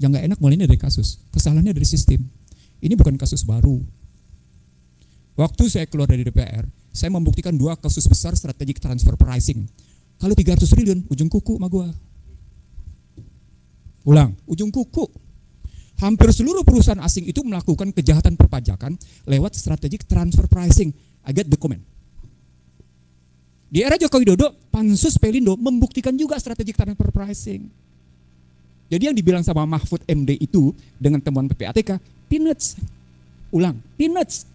Yang nggak enak mulainya dari kasus, kesalahannya dari sistem. Ini bukan kasus baru. Waktu saya keluar dari DPR, saya membuktikan 2 kasus besar strategic transfer pricing. Kalau 300 triliun, ujung kuku sama gua. Ulang, ujung kuku. Hampir seluruh perusahaan asing itu melakukan kejahatan perpajakan lewat strategic transfer pricing. I get the comment. Di era Joko Widodo, Pansus Pelindo membuktikan juga strategic transfer pricing. Jadi yang dibilang sama Mahfud MD itu dengan temuan PPATK, peanuts. Ulang, peanuts.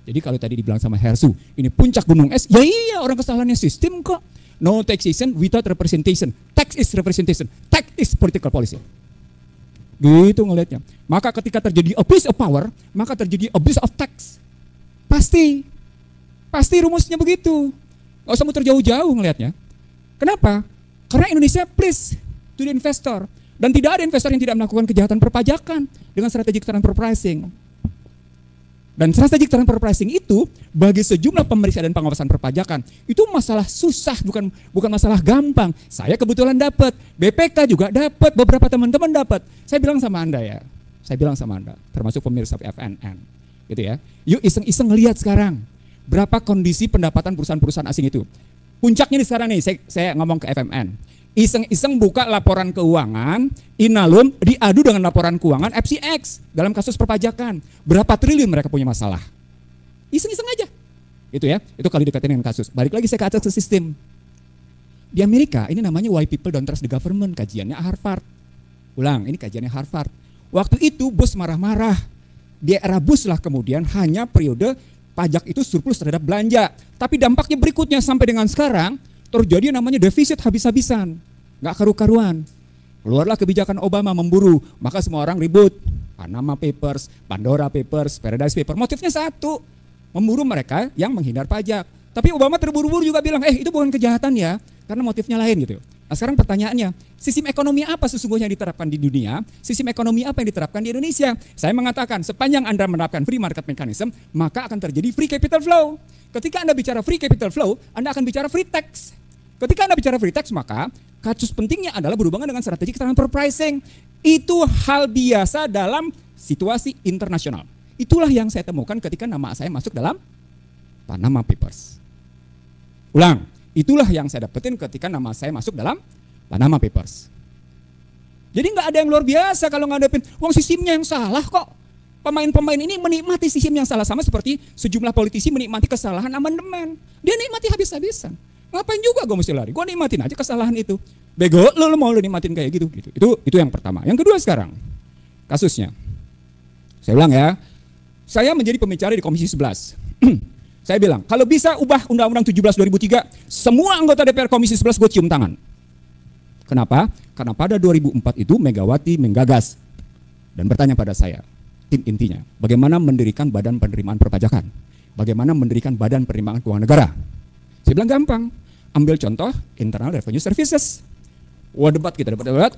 Jadi kalau tadi dibilang sama Hersu, ini puncak gunung es, ya iya orang kesalahannya sistem kok. No taxation without representation. Tax is representation. Tax is political policy. Gitu ngelihatnya. Maka ketika terjadi abuse of power, maka terjadi abuse of tax. Pasti rumusnya begitu. Gak usah muter jauh-jauh ngelihatnya. Kenapa? Karena Indonesia please to the investor. Dan tidak ada investor yang tidak melakukan kejahatan perpajakan dengan strategic transfer pricing. Dan strategic transfer pricing itu bagi sejumlah pemeriksa dan pengawasan perpajakan itu masalah susah, bukan masalah gampang. Saya kebetulan dapat, BPK juga dapat, beberapa teman-teman dapat. Saya bilang sama Anda ya, termasuk pemirsa FNN, gitu ya. Yuk iseng-iseng ngelihat sekarang berapa kondisi pendapatan perusahaan-perusahaan asing itu. Puncaknya di sekarang nih, saya ngomong ke FMN. Iseng-iseng buka laporan keuangan, Inalum diadu dengan laporan keuangan FCX dalam kasus perpajakan. Berapa triliun mereka punya masalah. Iseng-iseng aja. Itu ya, itu kalau dikaitkan dengan kasus. Balik lagi saya ke atas sistem. Di Amerika ini namanya Why People Don't Trust the Government, kajiannya Harvard. Ulang, ini kajiannya Harvard. Waktu itu Bush marah-marah. Di era Bush lah kemudian hanya periode pajak itu surplus terhadap belanja. Tapi dampaknya berikutnya sampai dengan sekarang, terjadi namanya defisit habis-habisan, nggak karu-karuan. Keluarlah kebijakan Obama memburu, maka semua orang ribut. Panama Papers, Pandora Papers, Paradise Papers. Motifnya satu, memburu mereka yang menghindar pajak. Tapi Obama terburu-buru juga bilang, itu bukan kejahatan ya, karena motifnya lain gitu. Nah sekarang pertanyaannya, sistem ekonomi apa sesungguhnya yang diterapkan di dunia? Sistem ekonomi apa yang diterapkan di Indonesia? Saya mengatakan, sepanjang Anda menerapkan free market mechanism, maka akan terjadi free capital flow. Ketika Anda bicara free capital flow, Anda akan bicara free tax. Ketika Anda bicara free tax, maka kasus pentingnya adalah berhubungan dengan strategic transfer pricing. Itu hal biasa dalam situasi internasional. Itulah yang saya temukan ketika nama saya masuk dalam Panama Papers. Ulang, itulah yang saya dapetin ketika nama saya masuk dalam Panama Papers. Jadi nggak ada yang luar biasa kalau ngadepin, wong sistemnya yang salah kok. Pemain-pemain ini menikmati sistem yang salah, sama seperti sejumlah politisi menikmati kesalahan amandemen. Dia nikmati habis-habisan. Ngapain juga gue mesti lari? Gue nikmatin aja kesalahan itu. Bego, lo mau lo nikmatin kayak gitu. Itu yang pertama. Yang kedua sekarang, kasusnya. Saya bilang ya, saya menjadi pembicara di Komisi 11. Saya bilang, kalau bisa ubah Undang-Undang 17 2003, semua anggota DPR Komisi 11 gue cium tangan. Kenapa? Karena pada 2004 itu Megawati menggagas dan bertanya pada saya, tim intinya, bagaimana mendirikan Badan Penerimaan Perpajakan? Bagaimana mendirikan Badan Penerimaan Keuangan Negara? Saya bilang gampang, ambil contoh Internal Revenue Services. Debat.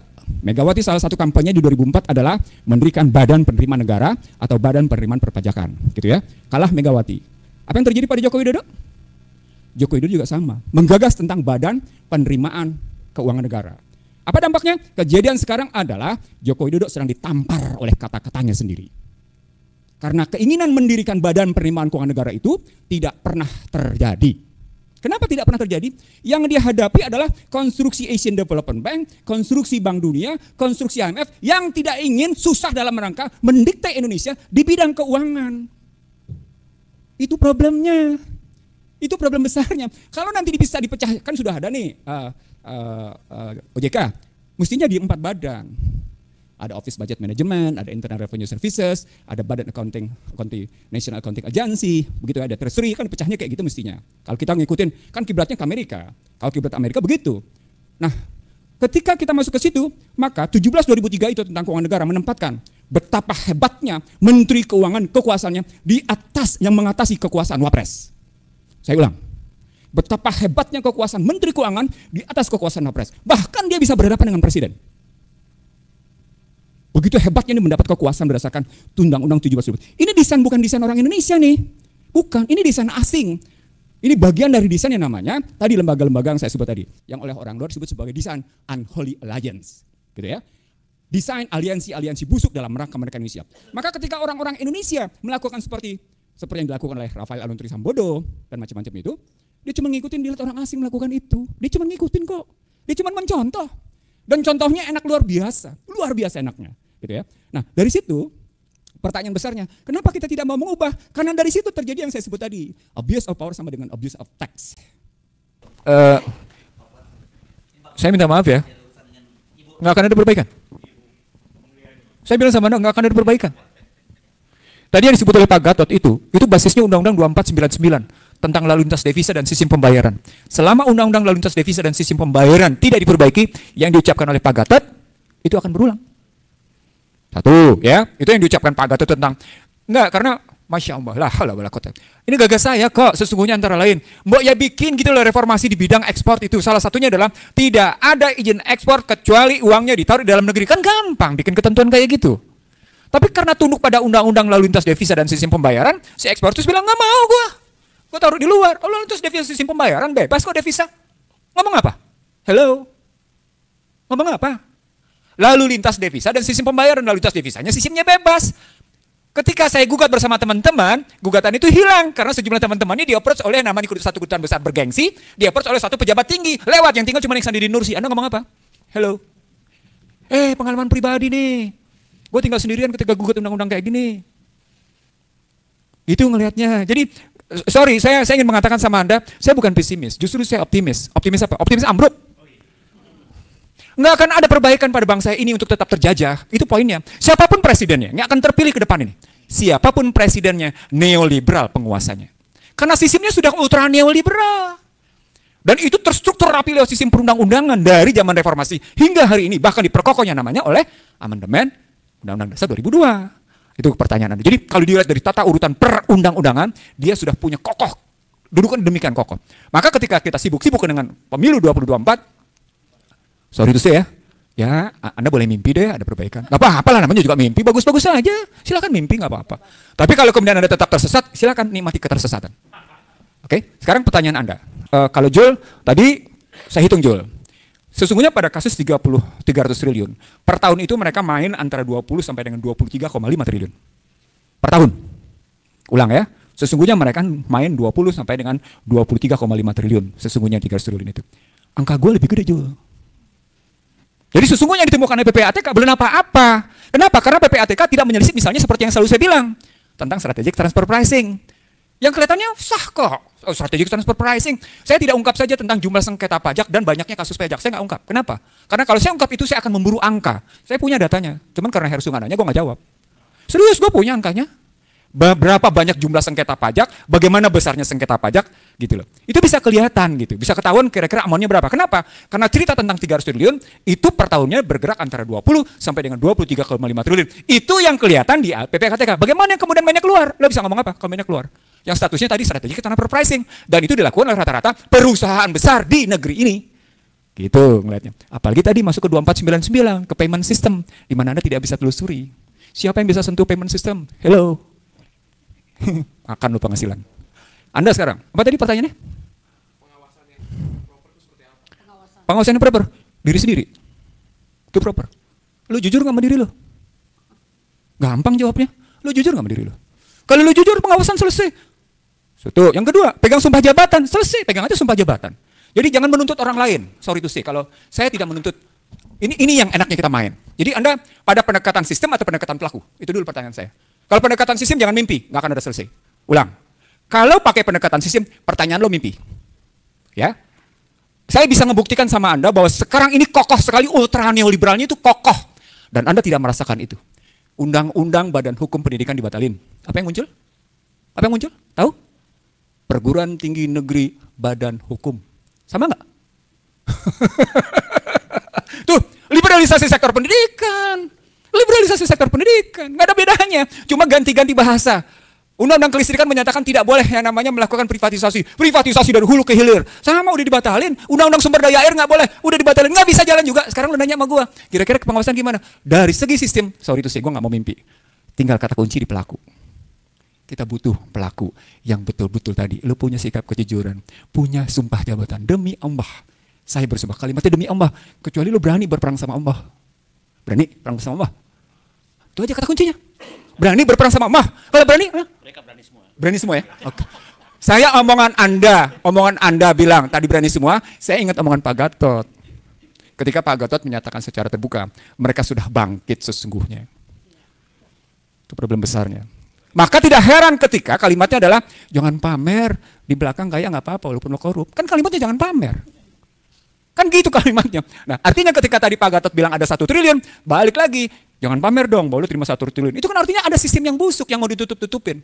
Megawati salah satu kampanye di 2004 adalah mendirikan Badan Penerimaan Negara atau Badan Penerimaan Perpajakan, gitu ya. Kalah Megawati. Apa yang terjadi pada Joko Widodo? Joko Widodo juga sama, menggagas tentang Badan Penerimaan Keuangan Negara. Apa dampaknya? Kejadian sekarang adalah Joko Widodo sedang ditampar oleh kata-katanya sendiri. Karena keinginan mendirikan Badan Penerimaan Keuangan Negara itu tidak pernah terjadi. Kenapa tidak pernah terjadi? Yang dia hadapi adalah konstruksi Asian Development Bank, konstruksi Bank Dunia, konstruksi IMF yang tidak ingin susah dalam rangka mendikte Indonesia di bidang keuangan. Itu problemnya. Itu problem besarnya. Kalau nanti bisa dipecah, kan sudah ada nih OJK, mestinya di 4 badan. Ada Office Budget Management, ada Internal Revenue Services, ada Badan National Accounting Agency, begitu ada Treasury, kan pecahnya kayak gitu mestinya. Kalau kita ngikutin, kan kiblatnya ke Amerika. Kalau kiblat Amerika begitu. Nah, ketika kita masuk ke situ, maka 17 2003 itu tentang keuangan negara menempatkan betapa hebatnya Menteri Keuangan kekuasaannya di atas yang mengatasi kekuasaan Wapres. Saya ulang. Betapa hebatnya kekuasaan Menteri Keuangan di atas kekuasaan Wapres. Bahkan dia bisa berhadapan dengan Presiden. Begitu hebatnya ini mendapat kekuasaan berdasarkan Undang-Undang 17. Ini desain bukan desain orang Indonesia nih. Bukan, ini desain asing. Ini bagian dari desain yang namanya, tadi lembaga-lembaga yang saya sebut tadi. Yang oleh orang luar disebut sebagai desain Unholy Alliance. Gitu ya. desain aliansi-aliansi busuk dalam rangka mereka Indonesia. Maka ketika orang-orang Indonesia melakukan seperti yang dilakukan oleh Rafael Alun Trisambodo dan macam-macam itu, dia cuma ngikutin, dilihat orang asing melakukan itu. Dia cuma ngikutin kok. Dia cuma mencontoh. Dan contohnya enak luar biasa enaknya, gitu ya. Nah, dari situ pertanyaan besarnya, kenapa kita tidak mau mengubah? Karena dari situ terjadi yang saya sebut tadi, abuse of power sama dengan abuse of tax. Saya minta maaf ya, nggak akan ada perbaikan. Saya bilang sama Anda, nggak akan ada perbaikan. Tadi yang disebut oleh Pak Gatot itu basisnya Undang-Undang 2499 tentang lalu lintas devisa dan sistem pembayaran. Selama Undang-Undang lalu lintas devisa dan sistem pembayaran tidak diperbaiki, yang diucapkan oleh Pak Gatot itu akan berulang. Satu, ya, itu yang diucapkan Pak Gatot tentang, enggak, karena Masya Allah, ini gagas saya kok, sesungguhnya antara lain, mbok ya bikin gitu loh reformasi di bidang ekspor itu, salah satunya adalah tidak ada izin ekspor kecuali uangnya ditaruh di dalam negeri, kan gampang bikin ketentuan kayak gitu. Tapi karena tunduk pada undang-undang lalu lintas devisa dan sistem pembayaran, si eksportis bilang nggak mau gua taruh di luar, lalu lintas devisa sistem pembayaran bebas kok devisa. Ngomong apa? Hello? Ngomong apa? Lalu lintas devisa dan sistem pembayaran, lalu lintas devisanya sistemnya bebas. Ketika saya gugat bersama teman-teman, gugatan itu hilang karena sejumlah teman-teman ini di-approach oleh namanya satu kedutaan besar bergengsi, di-approach oleh satu pejabat tinggi, lewat yang tinggal cuma Sandi Nursi. Anda ngomong apa? Hello? Pengalaman pribadi nih. Gue tinggal sendirian ketika gugat undang-undang kayak gini. Itu ngelihatnya. Jadi, sorry, saya ingin mengatakan sama Anda, saya bukan pesimis, justru saya optimis. Optimis apa? Optimis ambruk. Nggak akan ada perbaikan pada bangsa ini untuk tetap terjajah. Itu poinnya. Siapapun presidennya, nggak akan terpilih ke depan ini. Siapapun presidennya, neoliberal penguasanya. Karena sistemnya sudah ultra neoliberal. Dan itu terstruktur rapi lewat sistem perundang-undangan dari zaman reformasi hingga hari ini. Bahkan diperkokohnya namanya oleh amandemen Undang-Undang Dasar 2002. Itu pertanyaan Anda. Jadi kalau dilihat dari tata urutan perundang-undangan, dia sudah punya kokoh. Dudukan demikian kokoh. Maka ketika kita sibuk-sibuk dengan pemilu 2024, sorry itu saya ya, Anda boleh mimpi deh ada perbaikan. Gak apa-apa lah, namanya juga mimpi, bagus-bagus aja. Silakan mimpi, gak apa-apa. Tapi kalau kemudian Anda tetap tersesat, silakan nikmati ketersesatan. Oke, sekarang pertanyaan Anda. Kalau Jul, tadi saya hitung Jul. Sesungguhnya pada kasus 300 triliun, per tahun itu mereka main antara 20 sampai dengan 23,5 triliun. Per tahun. Ulang ya, sesungguhnya mereka main 20 sampai dengan 23,5 triliun. Sesungguhnya 300 triliun itu. Angka gue lebih gede Jul. Jadi sesungguhnya yang ditemukan oleh PPATK belum apa-apa. Kenapa? Karena PPATK tidak menyelisih misalnya seperti yang selalu saya bilang tentang strategic transfer pricing. Yang kelihatannya sah kok, strategic transfer pricing. Saya tidak ungkap saja tentang jumlah sengketa pajak dan banyaknya kasus pajak. Saya nggak ungkap. Kenapa? Karena kalau saya ungkap itu saya akan memburu angka. Saya punya datanya. Cuman karena Hersung nanya, gue nggak jawab. Serius, gue punya angkanya. Berapa banyak jumlah sengketa pajak, bagaimana besarnya sengketa pajak, gitu loh. Itu bisa kelihatan gitu, bisa ketahuan kira-kira amonnya berapa. Kenapa? Karena cerita tentang 300 triliun, itu per tahunnya bergerak antara 20 sampai dengan 23,5 triliun. Itu yang kelihatan di PPATK. Bagaimana yang kemudian banyak keluar? Lo bisa ngomong apa kalau banyak keluar? Yang statusnya tadi strategi transfer pricing. Dan itu dilakukan oleh rata-rata perusahaan besar di negeri ini. Gitu ngelihatnya. Apalagi tadi masuk ke 2499, ke payment system, di mana Anda tidak bisa telusuri. Siapa yang bisa sentuh payment system? Hello? Akan lupa penghasilan. Anda sekarang, apa tadi pertanyaannya? Pengawasan yang proper itu seperti apa? Pengawasan yang proper, diri sendiri. Itu proper. Lu jujur nggak sama diri lu? Gampang jawabnya. Lu jujur nggak sama diri lu? Kalau lu jujur, pengawasan selesai. Satu. Yang kedua, pegang sumpah jabatan, selesai. Pegang aja sumpah jabatan. Jadi jangan menuntut orang lain. Sorry to say, kalau saya tidak menuntut. Ini yang enaknya kita main. Jadi Anda pada pendekatan sistem atau pendekatan pelaku? Itu dulu pertanyaan saya. Kalau pendekatan sistem jangan mimpi, nggak akan ada selesai. Ulang. Kalau pakai pendekatan sistem, pertanyaan lo mimpi. Ya. Saya bisa ngebuktikan sama Anda bahwa sekarang ini kokoh sekali, ultra neoliberalnya itu kokoh. Dan Anda tidak merasakan itu. Undang-undang Badan Hukum Pendidikan dibatalin. Apa yang muncul? Apa yang muncul? Tahu? Perguruan Tinggi Negeri Badan Hukum. Sama nggak? Tuh, liberalisasi sektor pendidikan. Liberalisasi sektor pendidikan, nggak ada bedanya, cuma ganti-ganti bahasa. Undang-undang kelistrikan menyatakan tidak boleh yang namanya melakukan privatisasi. Privatisasi dari hulu ke hilir, sama udah dibatalin. Undang-undang sumber daya air nggak boleh, udah dibatalin, nggak bisa jalan juga. Sekarang lu nanya sama gua, kira-kira pengawasan gimana? Dari segi sistem, sorry itu sih, gua nggak mau mimpi. Tinggal kata kunci di pelaku. Kita butuh pelaku yang betul-betul tadi. Lu punya sikap kejujuran, punya sumpah jabatan. Demi Allah, saya bersumpah kalimatnya demi Allah. Kecuali lu berani berperang sama Allah. Berani perang sama Allah. Itu aja kata kuncinya. Berani berperang sama Allah. Kalau berani, mereka berani semua. Berani semua ya? Oke. Saya omongan Anda bilang tadi berani semua, saya ingat omongan Pak Gatot. Ketika Pak Gatot menyatakan secara terbuka, mereka sudah bangkit sesungguhnya. Itu problem besarnya. Maka tidak heran ketika kalimatnya adalah, jangan pamer, di belakang kaya nggak apa-apa walaupun lo korup. Kan kalimatnya jangan pamer. Kan gitu kalimatnya. Nah artinya ketika tadi Pak Gatot bilang ada 1 triliun, balik lagi, jangan pamer dong, bahwa lu terima 1 triliun. Itu kan artinya ada sistem yang busuk yang mau ditutup-tutupin.